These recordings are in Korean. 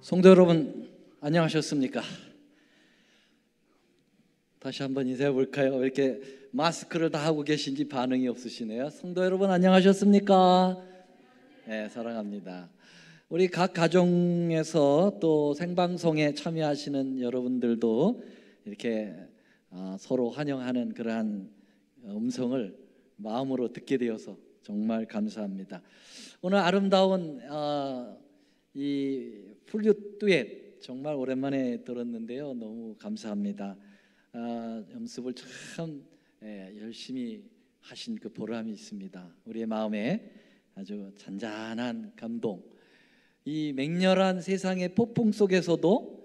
성도 여러분, 안녕하셨습니까? 다시 한번 인사해 볼까요? 왜 이렇게 마스크를 다 하고 계신지 반응이 없으시네요. 성도 여러분, 안녕하셨습니까? 네, 사랑합니다. 우리 각 가정에서 또 생방송에 참여하시는 여러분들도 이렇게 서로 환영하는 그러한 음성을 마음으로 듣게 되어서 정말 감사합니다. 오늘 아름다운 이 플룻 듀엣 정말 오랜만에 들었는데요. 너무 감사합니다. 연습을 참 열심히 하신 그 보람이 있습니다. 우리의 마음에 아주 잔잔한 감동, 이 맹렬한 세상의 폭풍 속에서도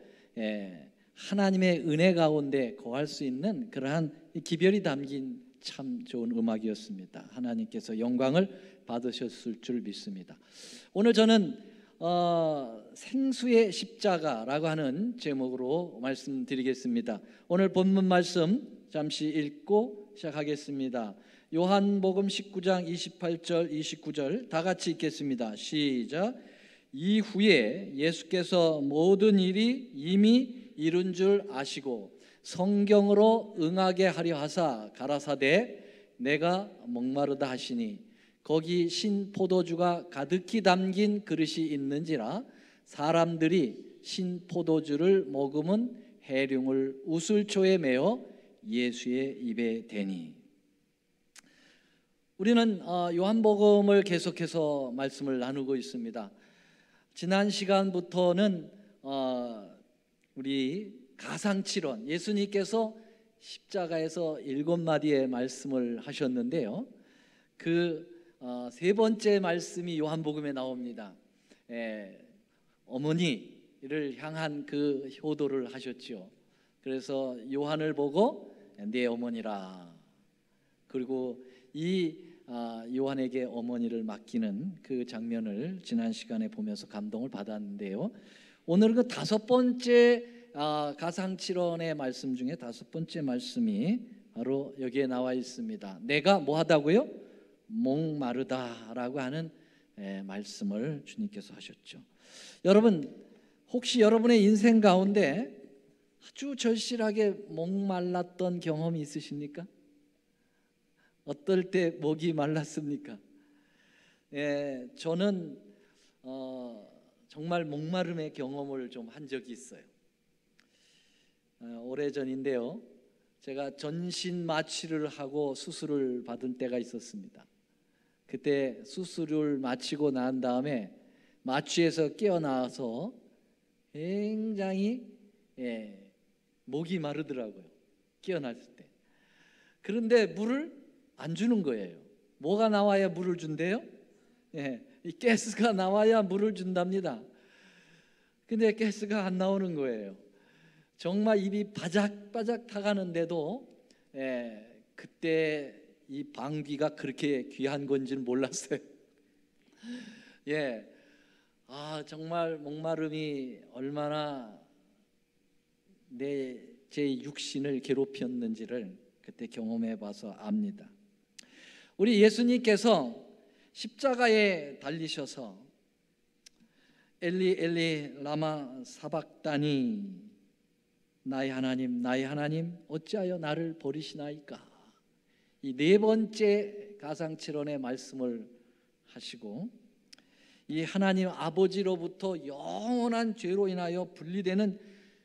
하나님의 은혜 가운데 거할 수 있는 그러한 기별이 담긴 참 좋은 음악이었습니다. 하나님께서 영광을 받으셨을 줄 믿습니다. 오늘 저는 생수의 십자가라고 하는 제목으로 말씀드리겠습니다. 오늘 본문 말씀 잠시 읽고 시작하겠습니다. 요한복음 19장 28절 29절 다 같이 읽겠습니다. 시작. 이후에 예수께서 모든 일이 이미 이룬 줄 아시고 성경으로 응하게 하려 하사 가라사대 내가 목마르다 하시니 거기 신 포도주가 가득히 담긴 그릇이 있는지라 사람들이 신 포도주를 머금은 해룡을 우슬초에 메어 예수의 입에 대니. 우리는 요한복음을 계속해서 말씀을 나누고 있습니다. 지난 시간부터는 우리 가상칠언, 예수님께서 십자가에서 7마디의 말씀을 하셨는데요, 그 세 번째 말씀이 요한복음에 나옵니다. 어머니를 향한 그 효도를 하셨죠. 그래서 요한을 보고 내 어머니라. 그리고 이 요한에게 어머니를 맡기는 그 장면을 지난 시간에 보면서 감동을 받았는데요, 오늘은 그 다섯 번째 가상칠언의 말씀 중에 다섯 번째 말씀이 바로 여기에 나와 있습니다. 내가 뭐 하다고요? 목마르다라고 하는 말씀을 주님께서 하셨죠. 여러분, 혹시 여러분의 인생 가운데 아주 절실하게 목말랐던 경험이 있으십니까? 어떨 때 목이 말랐습니까? 저는 정말 목마름의 경험을 좀 한 적이 있어요. 오래전인데요, 제가 전신 마취를 하고 수술을 받은 때가 있었습니다. 그때 수술을 마치고 난 다음에 마취에서 깨어나서 굉장히 목이 마르더라고요, 깨어났을 때. 그런데 물을 안 주는 거예요. 뭐가 나와야 물을 준대요? 이 가스가 나와야 물을 준답니다. 근데 가스가 안 나오는 거예요. 정말 입이 바작바작 타가는데도 그때 이 방귀가 그렇게 귀한 건지는 몰랐어요. 정말 목마름이 얼마나 제 육신을 괴롭혔는지를 그때 경험해 봐서 압니다. 우리 예수님께서 십자가에 달리셔서 엘리 엘리 라마 사박다니, 나의 하나님 어찌하여 나를 버리시나이까, 이 네 번째 가상칠언의 말씀을 하시고 이 하나님 아버지로부터 영원한 죄로 인하여 분리되는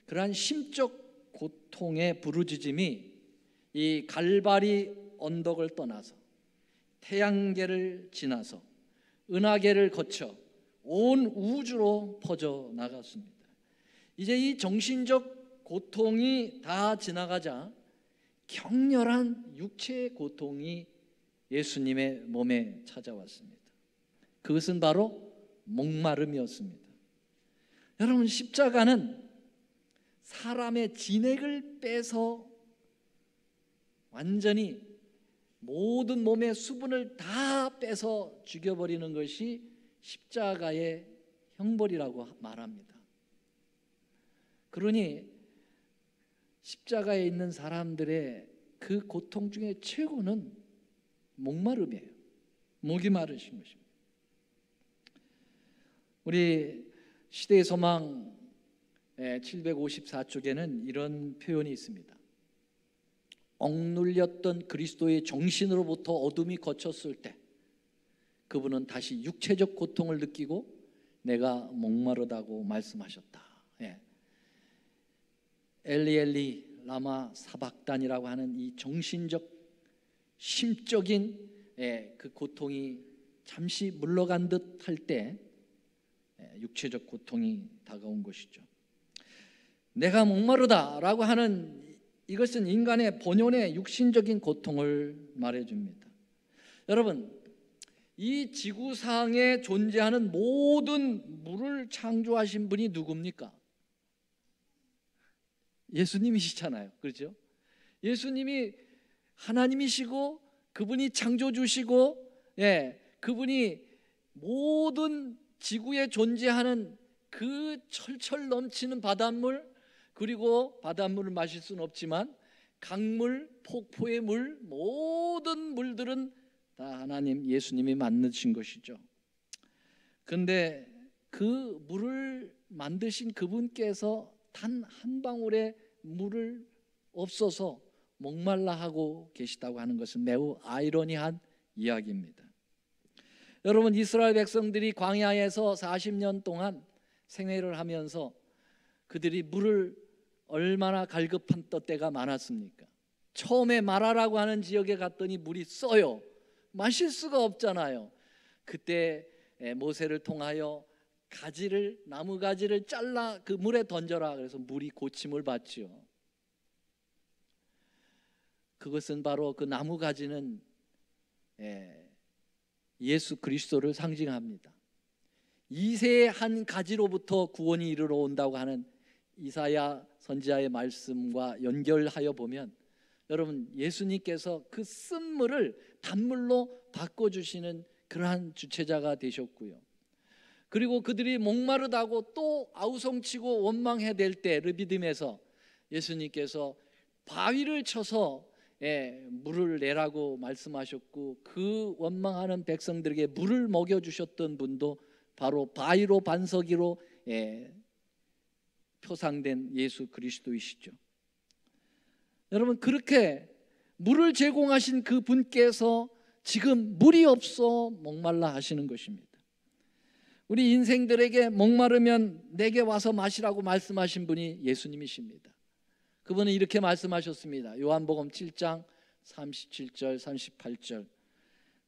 그러한 심적 고통의 부르짖음이 이 갈바리 언덕을 떠나서 태양계를 지나서 은하계를 거쳐 온 우주로 퍼져 나갔습니다. 이제 이 정신적 고통이 다 지나가자 격렬한 육체의 고통이 예수님의 몸에 찾아왔습니다. 그것은 바로 목마름이었습니다. 여러분, 십자가는 사람의 진액을 빼서 완전히 모든 몸의 수분을 다 빼서 죽여버리는 것이 십자가의 형벌이라고 말합니다. 그러니 십자가에 있는 사람들의 그 고통 중에 최고는 목마름이에요. 목이 마르신 것입니다. 우리 시대의 소망 754쪽에는 이런 표현이 있습니다. 억눌렸던 그리스도의 정신으로부터 어둠이 거쳤을 때 그분은 다시 육체적 고통을 느끼고 내가 목마르다고 말씀하셨다. 엘리 엘리 라마 사박단이라고 하는 이 정신적 심적인 그 고통이 잠시 물러간 듯 할 때 육체적 고통이 다가온 것이죠. 내가 목마르다라고 하는 이것은 인간의 본연의 육신적인 고통을 말해줍니다. 여러분, 이 지구상에 존재하는 모든 물을 창조하신 분이 누굽니까? 예수님이시잖아요. 그렇죠? 예수님이 하나님이시고 그분이 창조주시고 그분이 모든 지구에 존재하는 그 철철 넘치는 바닷물, 그리고 바닷물을 마실 수는 없지만 강물, 폭포의 물, 모든 물들은 다 하나님 예수님이 만드신 것이죠. 그런데 그 물을 만드신 그분께서 단 한 방울의 물을 없어서 목말라 하고 계시다고 하는 것은 매우 아이러니한 이야기입니다. 여러분, 이스라엘 백성들이 광야에서 40년 동안 생애를 하면서 그들이 물을 얼마나 갈급한 때가 많았습니까? 처음에 마라라고 하는 지역에 갔더니 물이 써요. 마실 수가 없잖아요. 그때 모세를 통하여 나무 가지를 잘라 그 물에 던져라. 그래서 물이 고침을 받지요. 그것은 바로 그 나무 가지는 예수 그리스도를 상징합니다. 이새의 한 가지로부터 구원이 이르러 온다고 하는 이사야 선지자의 말씀과 연결하여 보면 여러분, 예수님께서 그 쓴 물을 단물로 바꿔주시는 그러한 주체자가 되셨고요. 그리고 그들이 목마르다고 또 아우성치고 원망해댈 때 르비딤에서 예수님께서 바위를 쳐서 물을 내라고 말씀하셨고, 그 원망하는 백성들에게 물을 먹여주셨던 분도 바로 바위로 반석이로 표상된 예수 그리스도이시죠. 여러분, 그렇게 물을 제공하신 그 분께서 지금 물이 없어 목말라 하시는 것입니다. 우리 인생들에게 목마르면 내게 와서 마시라고 말씀하신 분이 예수님이십니다. 그분은 이렇게 말씀하셨습니다. 요한복음 7장 37절 38절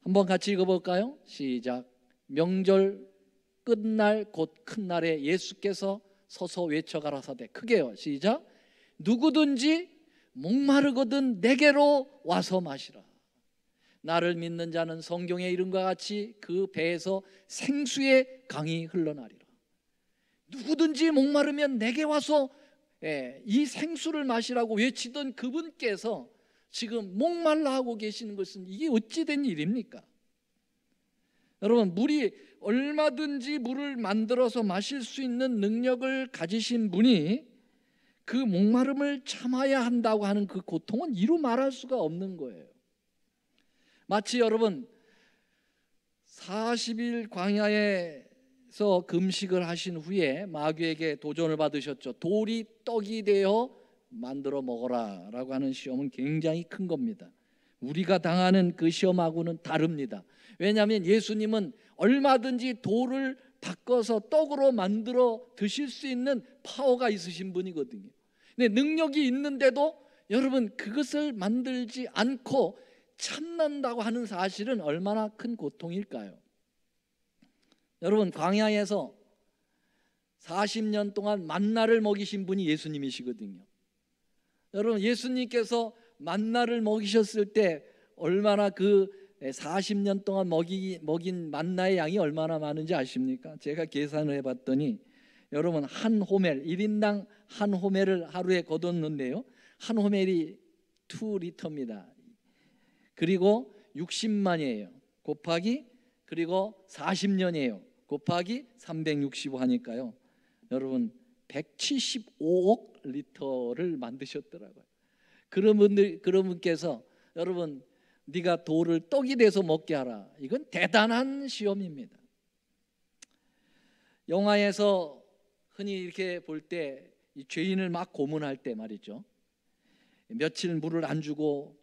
한번 같이 읽어볼까요? 시작. 명절 끝날 곧 큰 날에 예수께서 서서 외쳐가라사대, 크게요. 시작. 누구든지 목마르거든 내게로 와서 마시라. 나를 믿는 자는 성경의 이름과 같이 그 배에서 생수의 강이 흘러나리라. 누구든지 목마르면 내게 와서 이 생수를 마시라고 외치던 그분께서 지금 목말라 하고 계시는 것은 이게 어찌 된 일입니까? 여러분, 물이 얼마든지 물을 만들어서 마실 수 있는 능력을 가지신 분이 그 목마름을 참아야 한다고 하는 그 고통은 이루 말할 수가 없는 거예요. 마치 여러분 40일 광야에서 금식을 하신 후에 마귀에게 도전을 받으셨죠. 돌이 떡이 되어 만들어 먹어라 라고 하는 시험은 굉장히 큰 겁니다. 우리가 당하는 그 시험하고는 다릅니다. 왜냐하면 예수님은 얼마든지 돌을 바꿔서 떡으로 만들어 드실 수 있는 파워가 있으신 분이거든요. 근데 능력이 있는데도 여러분 그것을 만들지 않고 참는다고 하는 사실은 얼마나 큰 고통일까요? 여러분, 광야에서 40년 동안 만나를 먹이신 분이 예수님이시거든요. 여러분, 예수님께서 만나를 먹이셨을 때 얼마나 그 40년 동안 먹인 만나의 양이 얼마나 많은지 아십니까? 제가 계산을 해봤더니 여러분, 한 호멜 1인당 한 호멜을 하루에 거뒀는데요, 한 호멜이 2리터입니다. 그리고 60만이에요 곱하기, 그리고 40년이에요 곱하기 365 하니까요, 여러분 175억 리터를 만드셨더라고요. 그런 분께서 여러분 네가 돌을 떡이 돼서 먹게 하라, 이건 대단한 시험입니다. 영화에서 흔히 이렇게 볼 때 이 죄인을 막 고문할 때 말이죠, 며칠 물을 안 주고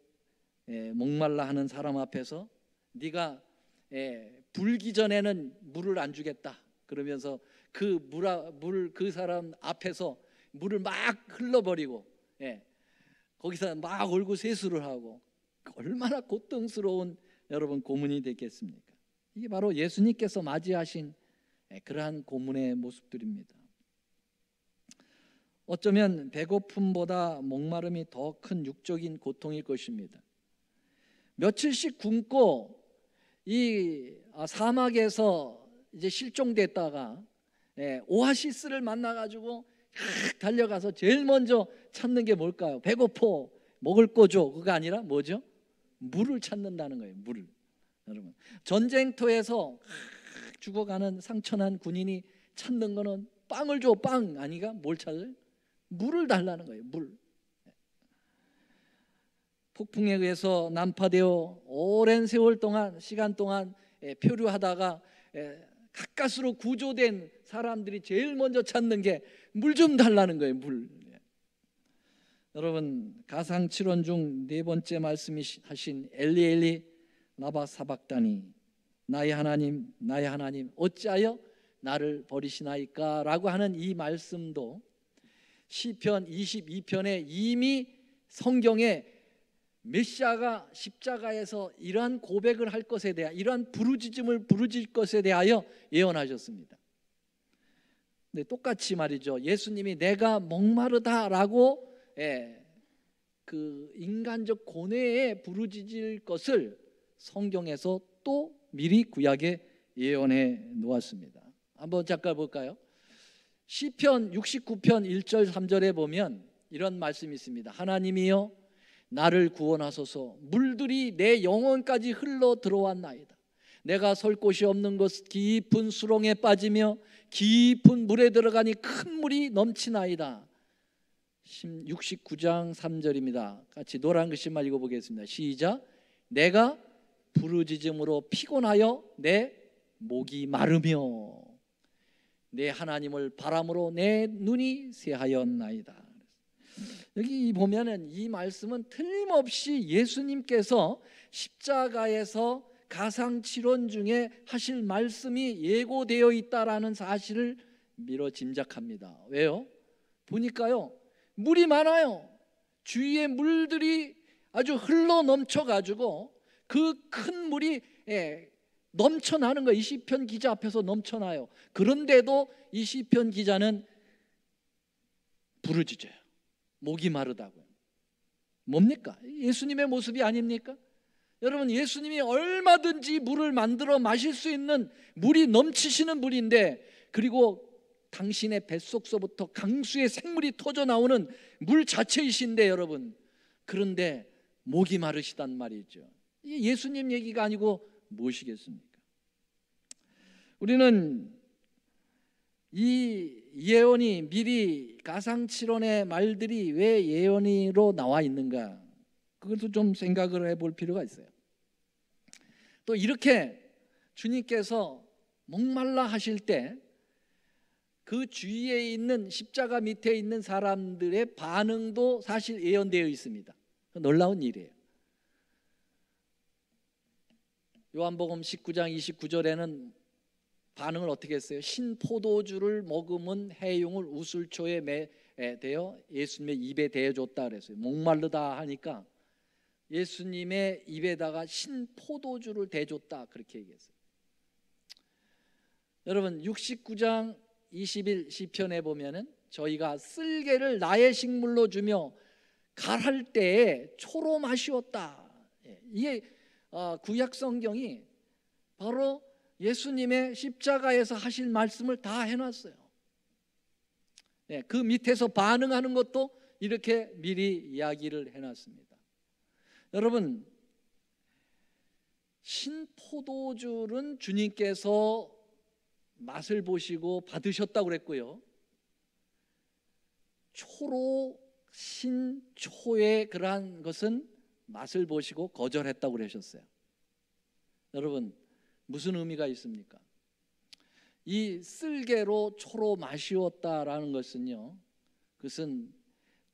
목말라 하는 사람 앞에서 네가 불기 전에는 물을 안 주겠다 그러면서 그 사람 앞에서 물을 막 흘러버리고 거기서 막 얼굴 세수를 하고, 얼마나 고통스러운 여러분 고문이 됐겠습니까? 이게 바로 예수님께서 맞이하신 그러한 고문의 모습들입니다. 어쩌면 배고픔보다 목마름이 더 큰 육적인 고통일 것입니다. 며칠씩 굶고 이 사막에서 이제 실종됐다가 오아시스를 만나가지고 달려가서 제일 먼저 찾는 게 뭘까요? 배고파, 먹을 거 줘. 그거 아니라 뭐죠? 물을 찾는다는 거예요. 물을. 여러분, 전쟁터에서 죽어가는 상처난 군인이 찾는 거는 빵을 줘. 빵 아니가 뭘 찾아요? 물을 달라는 거예요. 물. 폭풍에 의해서 난파되어 오랜 세월 동안 시간 동안 표류하다가 가까스로 구조된 사람들이 제일 먼저 찾는 게 물 좀 달라는 거예요. 물. 여러분, 가상칠언 중 네 번째 말씀이 하신 엘리 엘리 라마 사박다니, 나의 하나님 나의 하나님 어찌하여 나를 버리시나이까 라고 하는 이 말씀도 시편 22편에 이미 성경에 메시아가 십자가에서 이러한 고백을 할 것에 대하여, 이러한 부르짖음을 부르질 것에 대하여 예언하셨습니다. 근데 똑같이 말이죠, 예수님이 내가 목마르다라고 그 인간적 고뇌에 부르짖을 것을 성경에서 또 미리 구약에 예언해 놓았습니다. 한번 잠깐 볼까요? 시편 69편 1절 3절에 보면 이런 말씀이 있습니다. 하나님이여 나를 구원하소서. 물들이 내 영혼까지 흘러 들어왔나이다. 내가 설 곳이 없는 곳 깊은 수렁에 빠지며 깊은 물에 들어가니 큰 물이 넘치나이다. 69장 3절입니다. 같이 노란 글씨만 읽어보겠습니다. 시작. 내가 부르짖음으로 피곤하여 내 목이 마르며 내 하나님을 바람으로 내 눈이 새하였나이다. 여기 보면은 이 말씀은 틀림없이 예수님께서 십자가에서 가상칠언 중에 하실 말씀이 예고되어 있다라는 사실을 미뤄 짐작합니다. 왜요? 보니까요, 물이 많아요. 주위에 물들이 아주 흘러 넘쳐 가지고 그 큰 물이 넘쳐나는 거예요. 이 시편 기자 앞에서 넘쳐나요. 그런데도 이 시편 기자는 부르짖어요. 목이 마르다고요. 뭡니까? 예수님의 모습이 아닙니까? 여러분, 예수님이 얼마든지 물을 만들어 마실 수 있는 물이 넘치시는 분인데, 그리고 당신의 뱃속서부터 강수의 생물이 터져 나오는 물 자체이신데 여러분, 그런데 목이 마르시단 말이죠. 이게 예수님 얘기가 아니고 무엇이겠습니까? 우리는 이 예언이 미리 가상칠언의 말들이 왜 예언으로 나와 있는가, 그것도 좀 생각을 해볼 필요가 있어요. 또 이렇게 주님께서 목말라 하실 때 그 주위에 있는 십자가 밑에 있는 사람들의 반응도 사실 예언되어 있습니다. 놀라운 일이에요. 요한복음 19장 29절에는 반응을 어떻게 했어요? 신포도주를 머금은 해용을 우슬초에 대어 예수님의 입에 대어줬다 그랬어요. 목마르다 하니까 예수님의 입에다가 신포도주를 대줬다 그렇게 얘기했어요. 여러분, 69장 20일 시편에 보면은 저희가 쓸개를 나의 식물로 주며 갈할 때에 초로 마시었다. 이게 구약 성경이 바로 예수님의 십자가에서 하실 말씀을 다 해놨어요. 그 밑에서 반응하는 것도 이렇게 미리 이야기를 해놨습니다. 여러분, 신포도주는 주님께서 맛을 보시고 받으셨다고 그랬고요, 초로 신초의 그러한 것은 맛을 보시고 거절했다고 그러셨어요. 여러분, 무슨 의미가 있습니까? 이 쓸개로 초로 마시었다라는 것은요, 그것은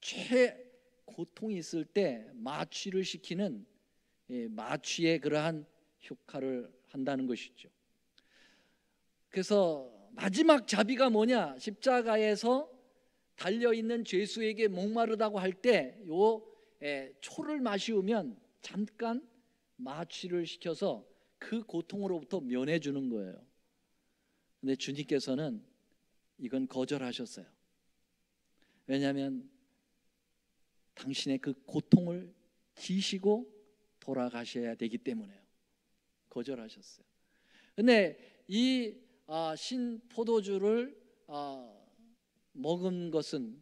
최고통이 있을 때 마취를 시키는 마취의 그러한 효과를 한다는 것이죠. 그래서 마지막 자비가 뭐냐? 십자가에서 달려있는 죄수에게 목마르다고 할 때 요 초를 마시우면 잠깐 마취를 시켜서 그 고통으로부터 면해주는 거예요. 근데 주님께서는 이건 거절하셨어요. 왜냐하면 당신의 그 고통을 지시고 돌아가셔야 되기 때문에요. 거절하셨어요. 근데 이 신포도주를 먹은 것은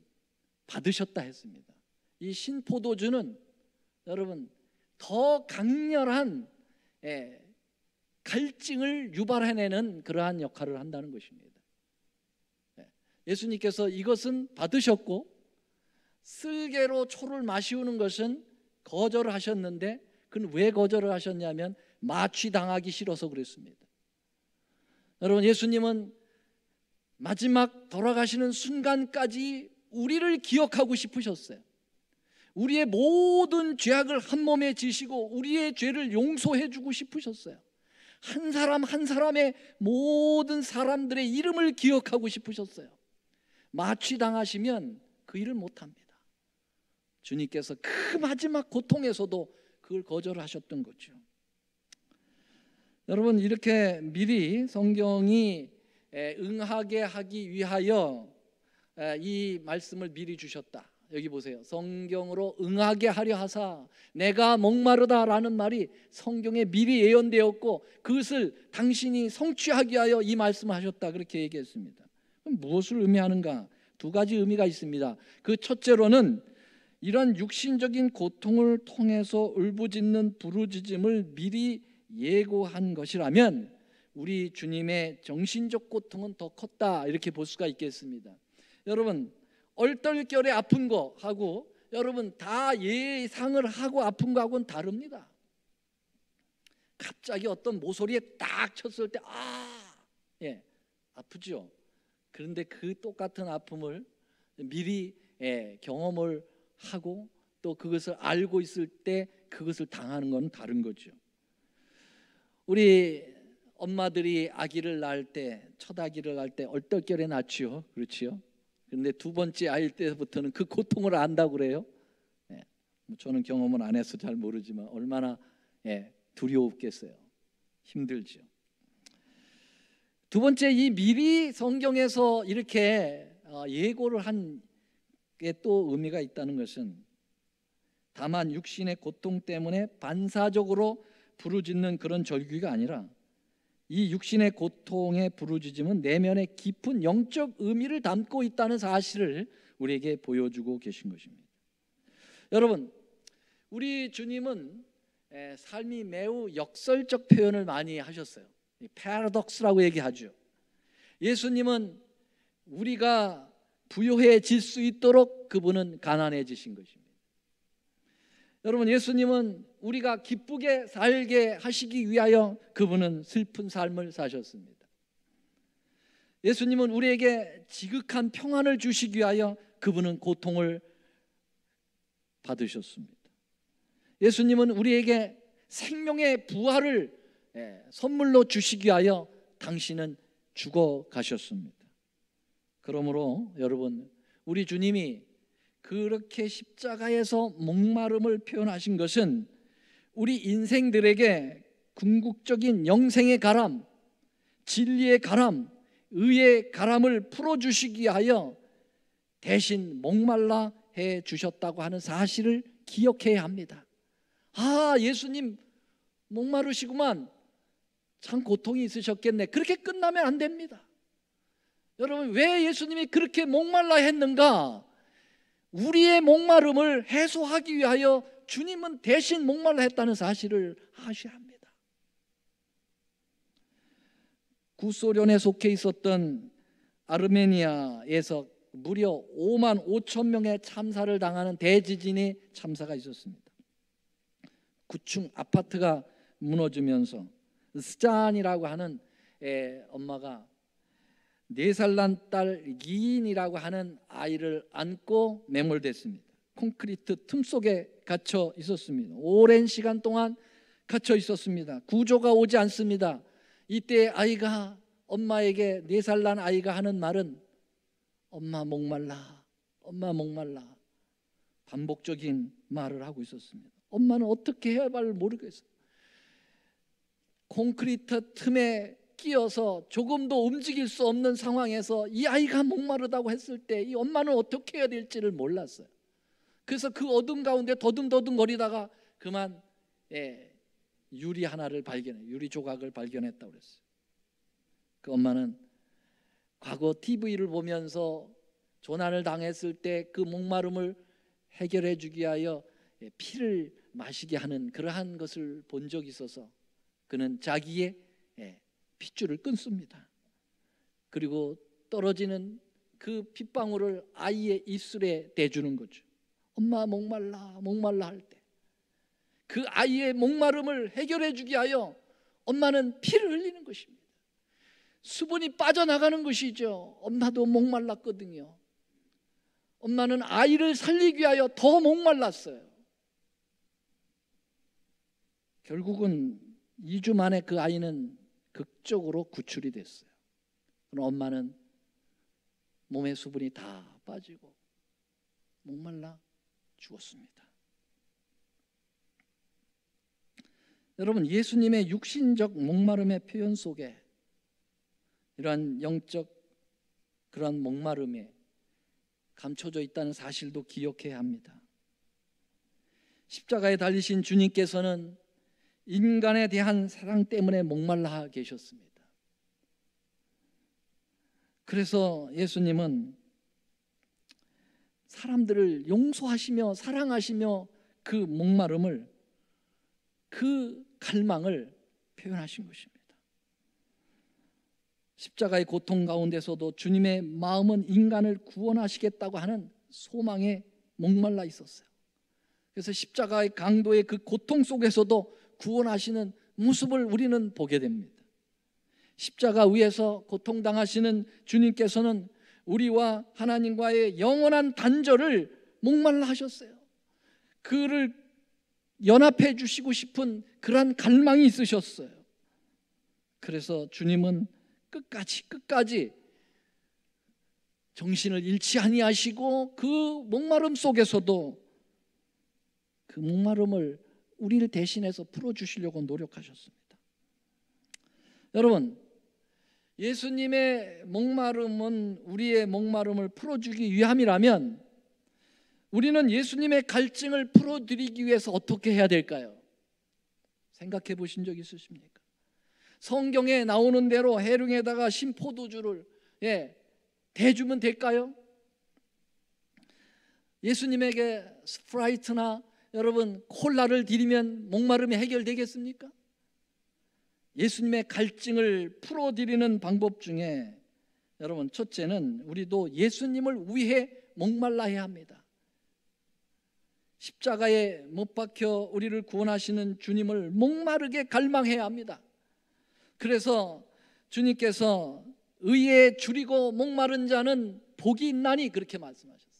받으셨다 했습니다. 이 신포도주는 여러분 더 강렬한 갈증을 유발해내는 그러한 역할을 한다는 것입니다. 예수님께서 이것은 받으셨고 쓸개로 초를 마시우는 것은 거절을 하셨는데, 그건 왜 거절을 하셨냐면 마취당하기 싫어서 그랬습니다. 여러분, 예수님은 마지막 돌아가시는 순간까지 우리를 기억하고 싶으셨어요. 우리의 모든 죄악을 한 몸에 지시고 우리의 죄를 용서해 주고 싶으셨어요. 한 사람 한 사람의 모든 사람들의 이름을 기억하고 싶으셨어요. 마취당하시면 그 일을 못합니다. 주님께서 그 마지막 고통에서도 그걸 거절하셨던 거죠. 여러분, 이렇게 미리 성경이 응하게 하기 위하여 이 말씀을 미리 주셨다. 여기 보세요. 성경으로 응하게 하려 하사 내가 목마르다라는 말이 성경에 미리 예언되었고 그것을 당신이 성취하기 위하여 이 말씀을 하셨다, 그렇게 얘기했습니다. 그럼 무엇을 의미하는가? 두 가지 의미가 있습니다. 그 첫째로는 이런 육신적인 고통을 통해서 울부짖는 부르짖음을 미리 예고한 것이라면 우리 주님의 정신적 고통은 더 컸다, 이렇게 볼 수가 있겠습니다. 여러분, 얼떨결에 아픈 거하고 여러분 다 예상을 하고 아픈 거하고는 다릅니다. 갑자기 어떤 모서리에 딱 쳤을 때 아프죠. 그런데 그 똑같은 아픔을 미리 경험을 하고 또 그것을 알고 있을 때 그것을 당하는 건 다른 거죠. 우리 엄마들이 아기를 낳을 때, 첫 아기를 낳을 때 얼떨결에 낳지요, 그렇지요? 그런데 두 번째 아이일 때부터는 그 고통을 안다고 그래요. 저는 경험은 안 해서 잘 모르지만 얼마나 두려웠겠어요. 힘들죠. 두 번째, 이 미리 성경에서 이렇게 예고를 한 게 또 의미가 있다는 것은 다만 육신의 고통 때문에 반사적으로 부르짖는 그런 절규가 아니라 이 육신의 고통의 부르짖음은 내면에 깊은 영적 의미를 담고 있다는 사실을 우리에게 보여주고 계신 것입니다. 여러분, 우리 주님은 삶이 매우 역설적 표현을 많이 하셨어요. 패러독스라고 얘기하죠. 예수님은 우리가 부유해질 수 있도록 그분은 가난해지신 것입니다. 여러분, 예수님은 우리가 기쁘게 살게 하시기 위하여 그분은 슬픈 삶을 사셨습니다. 예수님은 우리에게 지극한 평안을 주시기 위하여 그분은 고통을 받으셨습니다. 예수님은 우리에게 생명의 부활을 선물로 주시기 위하여 당신은 죽어 가셨습니다. 그러므로 여러분, 우리 주님이 그렇게 십자가에서 목마름을 표현하신 것은 우리 인생들에게 궁극적인 영생의 가람, 진리의 가람, 의의 가람을 풀어주시기 위하여 대신 목말라 해 주셨다고 하는 사실을 기억해야 합니다. 예수님 목마르시구만, 참 고통이 있으셨겠네, 그렇게 끝나면 안 됩니다. 여러분, 왜 예수님이 그렇게 목말라 했는가? 우리의 목마름을 해소하기 위하여 주님은 대신 목말라 했다는 사실을 아셔야 합니다. 구소련에 속해 있었던 아르메니아에서 무려 5만 5천 명의 참사를 당하는 대지진이 참사가 있었습니다. 9층 아파트가 무너지면서 스잔이라고 하는 엄마가 4살 난 딸 기인이라고 하는 아이를 안고 매몰됐습니다. 콘크리트 틈 속에 갇혀 있었습니다. 오랜 시간 동안 갇혀 있었습니다. 구조가 오지 않습니다. 이때 아이가 엄마에게 4살 난 아이가 하는 말은 엄마 목말라, 엄마 목말라, 반복적인 말을 하고 있었습니다. 엄마는 어떻게 해야 할지 모르겠어요. 콘크리트 틈에 끼어서 조금도 움직일 수 없는 상황에서 이 아이가 목마르다고 했을 때 이 엄마는 어떻게 해야 될지를 몰랐어요. 그래서 그 어둠 가운데 더듬더듬 거리다가 그만 유리 하나를 유리 조각을 발견했다고 그랬어요. 그 엄마는 과거 TV를 보면서 조난을 당했을 때 그 목마름을 해결해 주기 위하여 피를 마시게 하는 그러한 것을 본 적이 있어서 그는 자기의 핏줄을 끊습니다. 그리고 떨어지는 그 핏방울을 아이의 입술에 대주는 거죠. 엄마 목말라 목말라 할 때 그 아이의 목마름을 해결해 주기 위하여 엄마는 피를 흘리는 것입니다. 수분이 빠져나가는 것이죠. 엄마도 목말랐거든요. 엄마는 아이를 살리기 위하여 더 목말랐어요. 결국은 2주 만에 그 아이는 극적으로 구출이 됐어요. 그럼 엄마는 몸의 수분이 다 빠지고 목말라 죽었습니다. 여러분, 예수님의 육신적 목마름의 표현 속에 이러한 영적 그런 목마름에 감춰져 있다는 사실도 기억해야 합니다. 십자가에 달리신 주님께서는 인간에 대한 사랑 때문에 목말라 계셨습니다. 그래서 예수님은 사람들을 용서하시며 사랑하시며 그 목마름을, 그 갈망을 표현하신 것입니다. 십자가의 고통 가운데서도 주님의 마음은 인간을 구원하시겠다고 하는 소망에 목말라 있었어요. 그래서 십자가의 강도의 그 고통 속에서도 구원하시는 모습을 우리는 보게 됩니다. 십자가 위에서 고통당하시는 주님께서는 우리와 하나님과의 영원한 단절을 목말라 하셨어요. 그를 연합해 주시고 싶은 그러한 갈망이 있으셨어요. 그래서 주님은 끝까지 정신을 잃지 아니하시고 그 목마름 속에서도 그 목마름을 우리를 대신해서 풀어주시려고 노력하셨습니다. 여러분, 예수님의 목마름은 우리의 목마름을 풀어주기 위함이라면 우리는 예수님의 갈증을 풀어드리기 위해서 어떻게 해야 될까요? 생각해 보신 적 있으십니까? 성경에 나오는 대로 해룡에다가 신포도주를 대주면 될까요? 예수님에게 스프라이트나 여러분 콜라를 드리면 목마름이 해결되겠습니까? 예수님의 갈증을 풀어드리는 방법 중에 여러분 첫째는 우리도 예수님을 위해 목말라야 합니다. 십자가에 못 박혀 우리를 구원하시는 주님을 목마르게 갈망해야 합니다. 그래서 주님께서 의에 줄이고 목마른 자는 복이 있나니 그렇게 말씀하셨어요.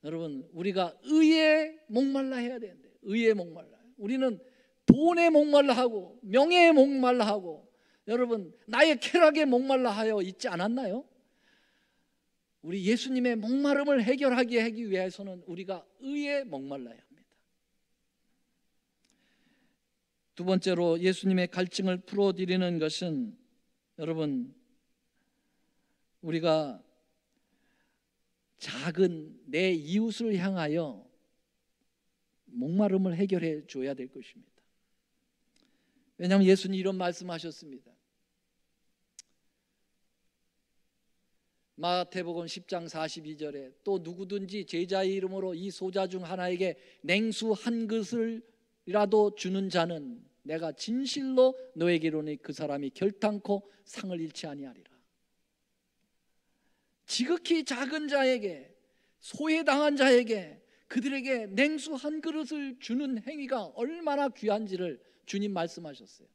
여러분, 우리가 의에 목말라 해야 되는데, 의에 목말라. 우리는 돈에 목말라 하고 명예에 목말라 하고 여러분 나의 쾌락에 목말라 하여 있지 않았나요? 우리 예수님의 목마름을 해결하게 하기 위해서는 우리가 의에 목말라야 합니다. 두 번째로 예수님의 갈증을 풀어드리는 것은 여러분 우리가 작은 내 이웃을 향하여 목마름을 해결해 줘야 될 것입니다. 왜냐하면 예수님 이런 말씀하셨습니다. 마태복음 10장 42절에 또 누구든지 제자의 이름으로 이 소자 중 하나에게 냉수 한 그릇이라도 주는 자는 내가 진실로 너에게 이르노니 그 사람이 결탄코 상을 잃지 아니하리라. 지극히 작은 자에게, 소외당한 자에게, 그들에게 냉수 한 그릇을 주는 행위가 얼마나 귀한지를 주님 말씀하셨어요.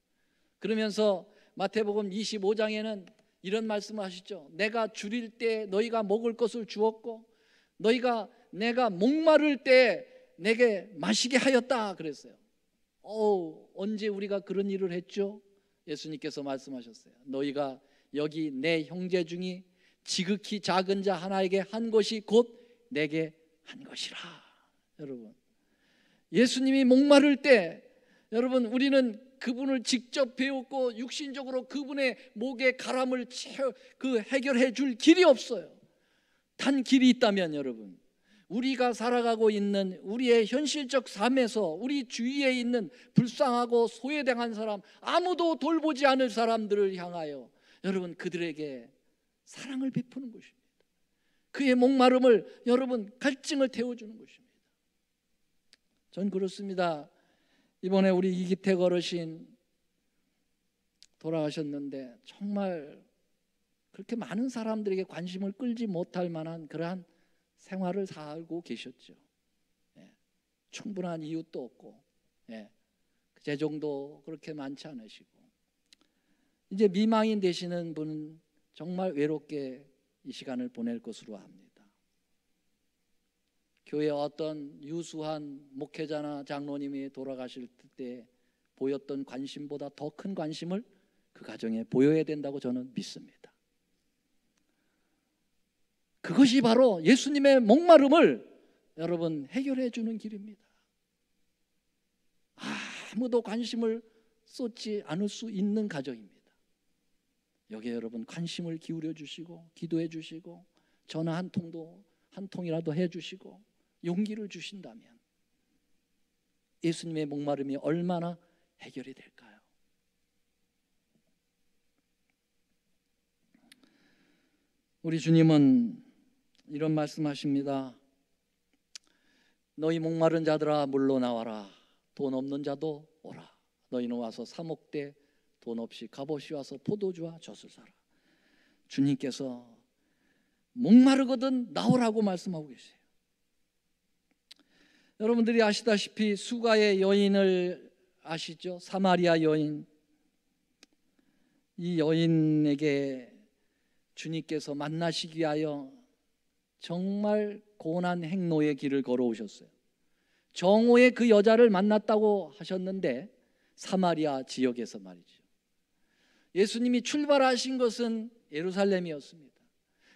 그러면서 마태복음 25장에는 이런 말씀을 하시죠. 내가 줄일 때 너희가 먹을 것을 주었고 너희가 내가 목마를 때 내게 마시게 하였다 그랬어요. 언제 우리가 그런 일을 했죠? 예수님께서 말씀하셨어요. 너희가 여기 내 형제 중에 지극히 작은 자 하나에게 한 것이 곧 내게 한 것이라. 여러분, 예수님이 목마를 때 여러분 우리는 그분을 직접 배웠고 육신적으로 그분의 목에 가람을 해결해 줄 길이 없어요. 단 길이 있다면 여러분, 우리가 살아가고 있는 우리의 현실적 삶에서 우리 주위에 있는 불쌍하고 소외당한 사람, 아무도 돌보지 않을 사람들을 향하여 여러분 그들에게 사랑을 베푸는 것입니다. 그의 목마름을 여러분 갈증을 태워주는 것입니다. 전 그렇습니다. 이번에 우리 이기택 어르신 돌아가셨는데 정말 그렇게 많은 사람들에게 관심을 끌지 못할 만한 그러한 생활을 살고 계셨죠. 충분한 이웃도 없고 재정도 그렇게 많지 않으시고 이제 미망인 되시는 분은 정말 외롭게 이 시간을 보낼 것으로 합니다. 교회 어떤 유수한 목회자나 장로님이 돌아가실 때 보였던 관심보다 더 큰 관심을 그 가정에 보여야 된다고 저는 믿습니다. 그것이 바로 예수님의 목마름을 여러분 해결해 주는 길입니다. 아무도 관심을 쏟지 않을 수 있는 가정입니다. 여기에 여러분 관심을 기울여 주시고 기도해 주시고 전화 한 통이라도 해 주시고 용기를 주신다면 예수님의 목마름이 얼마나 해결이 될까요? 우리 주님은 이런 말씀하십니다. 너희 목마른 자들아 물러 나와라. 돈 없는 자도 오라. 너희는 와서 사목대 돈 없이 값없이 와서 포도주와 젖을 사라. 주님께서 목마르거든 나오라고 말씀하고 계세요. 여러분들이 아시다시피 수가의 여인을 아시죠? 사마리아 여인. 이 여인에게 주님께서 만나시기 위하여 정말 고난 행로의 길을 걸어오셨어요. 정오에 그 여자를 만났다고 하셨는데 사마리아 지역에서 말이죠. 예수님이 출발하신 것은 예루살렘이었습니다.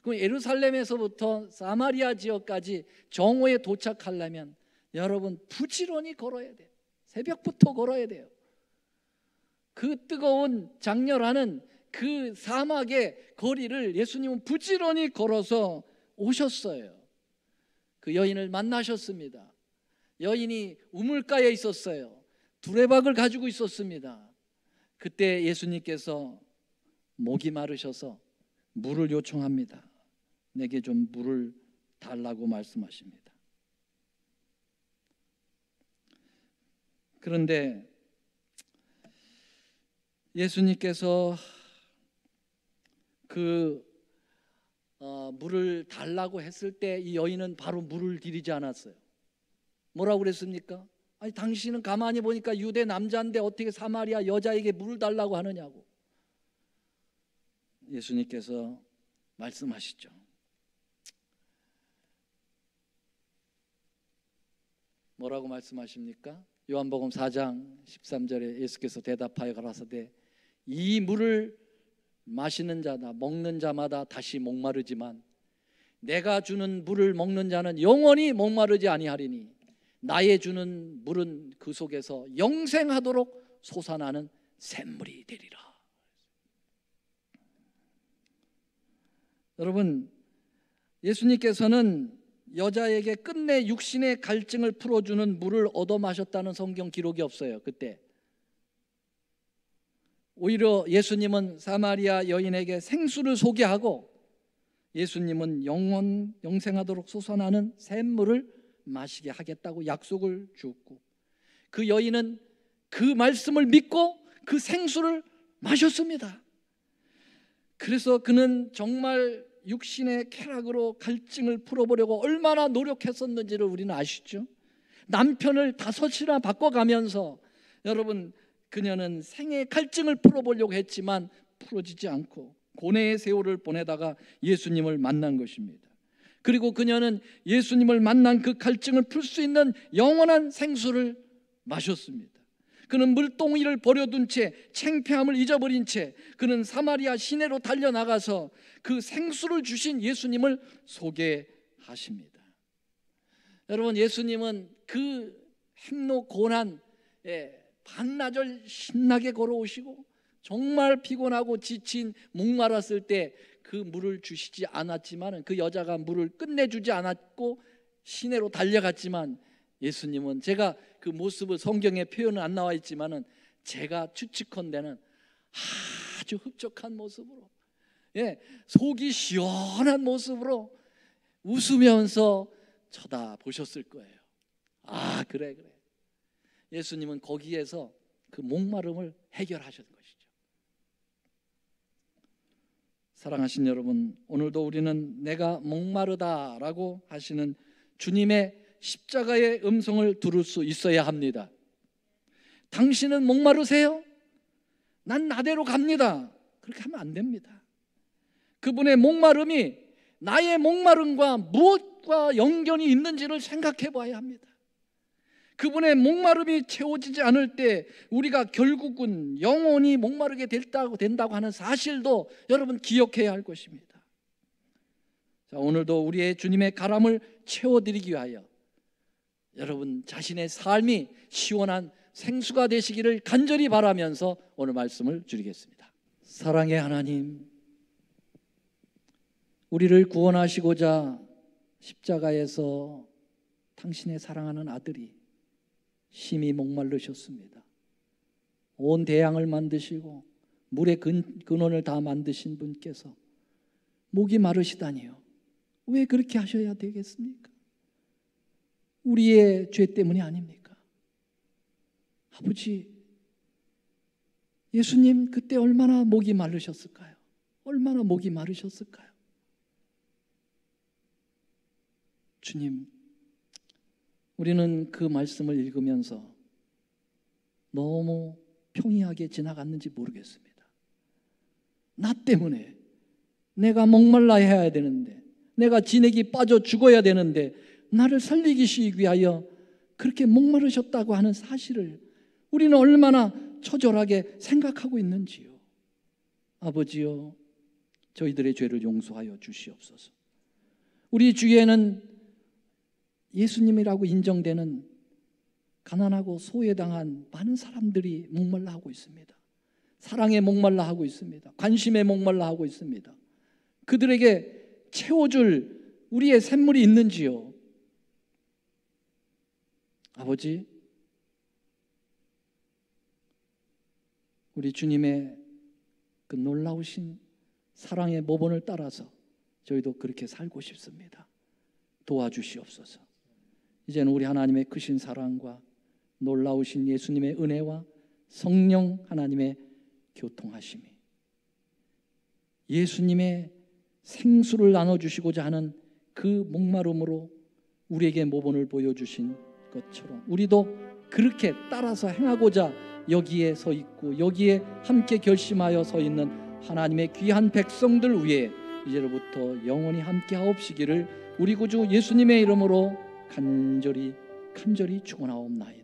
그럼 예루살렘에서부터 사마리아 지역까지 정오에 도착하려면 여러분 부지런히 걸어야 돼요. 새벽부터 걸어야 돼요. 그 뜨거운 장렬하는 그 사막의 거리를 예수님은 부지런히 걸어서 오셨어요. 그 여인을 만나셨습니다. 여인이 우물가에 있었어요. 두레박을 가지고 있었습니다. 그때 예수님께서 목이 마르셔서 물을 요청합니다. 내게 좀 물을 달라고 말씀하십니다. 그런데 예수님께서 물을 달라고 했을 때 이 여인은 바로 물을 들이지 않았어요. 뭐라고 그랬습니까? 아니 당신은 가만히 보니까 유대 남자인데 어떻게 사마리아 여자에게 물을 달라고 하느냐고. 예수님께서 말씀하시죠. 뭐라고 말씀하십니까? 요한복음 4장 13절에 예수께서 대답하여 가라사대 이 물을 마시는 자나 먹는 자마다 다시 목마르지만 내가 주는 물을 먹는 자는 영원히 목마르지 아니하리니 나의 주는 물은 그 속에서 영생하도록 솟아나는 샘물이 되리라. 여러분, 예수님께서는 여자에게 끝내 육신의 갈증을 풀어주는 물을 얻어 마셨다는 성경 기록이 없어요. 그때 오히려 예수님은 사마리아 여인에게 생수를 소개하고 예수님은 영생하도록 솟아나는 샘물을 마시게 하겠다고 약속을 주었고 그 여인은 그 말씀을 믿고 그 생수를 마셨습니다. 그래서 그는 정말 육신의 쾌락으로 갈증을 풀어보려고 얼마나 노력했었는지를 우리는 아시죠? 남편을 5이나 바꿔가면서 여러분 그녀는 생의 갈증을 풀어보려고 했지만 풀어지지 않고 고뇌의 세월을 보내다가 예수님을 만난 것입니다. 그리고 그녀는 예수님을 만난 그 갈증을 풀 수 있는 영원한 생수를 마셨습니다. 그는 물동이를 버려둔 채, 창피함을 잊어버린 채 그는 사마리아 시내로 달려나가서 그 생수를 주신 예수님을 소개하십니다. 여러분, 예수님은 그 행로 고난 반나절 신나게 걸어오시고 정말 피곤하고 지친 목말랐을 때 그 물을 주시지 않았지만, 그 여자가 물을 끝내주지 않았고 시내로 달려갔지만, 예수님은, 제가 그 모습을 성경에 표현은 안 나와 있지만은 제가 추측컨대는 아주 흡족한 모습으로, 속이 시원한 모습으로 웃으면서 쳐다보셨을 거예요. 아, 그래. 예수님은 거기에서 그 목마름을 해결하신 것이죠. 사랑하신 여러분, 오늘도 우리는 내가 목마르다라고 하시는 주님의 십자가의 음성을 들을 수 있어야 합니다. 당신은 목마르세요? 난 나대로 갑니다. 그렇게 하면 안 됩니다. 그분의 목마름이 나의 목마름과 무엇과 연관이 있는지를 생각해 봐야 합니다. 그분의 목마름이 채워지지 않을 때 우리가 결국은 영원히 목마르게 된다고 하는 사실도 여러분 기억해야 할 것입니다. 자, 오늘도 우리의 주님의 가람을 채워드리기 위하여 여러분 자신의 삶이 시원한 생수가 되시기를 간절히 바라면서 오늘 말씀을 드리겠습니다. 사랑의 하나님, 우리를 구원하시고자 십자가에서 당신의 사랑하는 아들이 심히 목마르셨습니다. 온 대양을 만드시고 물의 근원을 다 만드신 분께서 목이 마르시다니요, 왜 그렇게 하셔야 되겠습니까? 우리의 죄 때문이 아닙니까? 아버지, 예수님 그때 얼마나 목이 마르셨을까요? 얼마나 목이 마르셨을까요? 주님, 우리는 그 말씀을 읽으면서 너무 평이하게 지나갔는지 모르겠습니다. 나 때문에 내가 목말라야 해야 되는데, 내가 진액이 빠져 죽어야 되는데 나를 살리기 위하여 그렇게 목마르셨다고 하는 사실을 우리는 얼마나 처절하게 생각하고 있는지요. 아버지요, 저희들의 죄를 용서하여 주시옵소서. 우리 주위에는 예수님이라고 인정되는 가난하고 소외당한 많은 사람들이 목말라 하고 있습니다. 사랑에 목말라 하고 있습니다. 관심에 목말라 하고 있습니다. 그들에게 채워줄 우리의 샘물이 있는지요? 아버지, 우리 주님의 그 놀라우신 사랑의 모본을 따라서 저희도 그렇게 살고 싶습니다. 도와주시옵소서. 이제는 우리 하나님의 크신 사랑과 놀라우신 예수님의 은혜와 성령 하나님의 교통하심이, 예수님의 생수를 나눠주시고자 하는 그 목마름으로 우리에게 모본을 보여주신 것처럼 우리도 그렇게 따라서 행하고자 여기에 서 있고 여기에 함께 결심하여 서 있는 하나님의 귀한 백성들 위에 이제로부터 영원히 함께 하옵시기를 우리 구주 예수님의 이름으로 간절히 축원하옵나이다.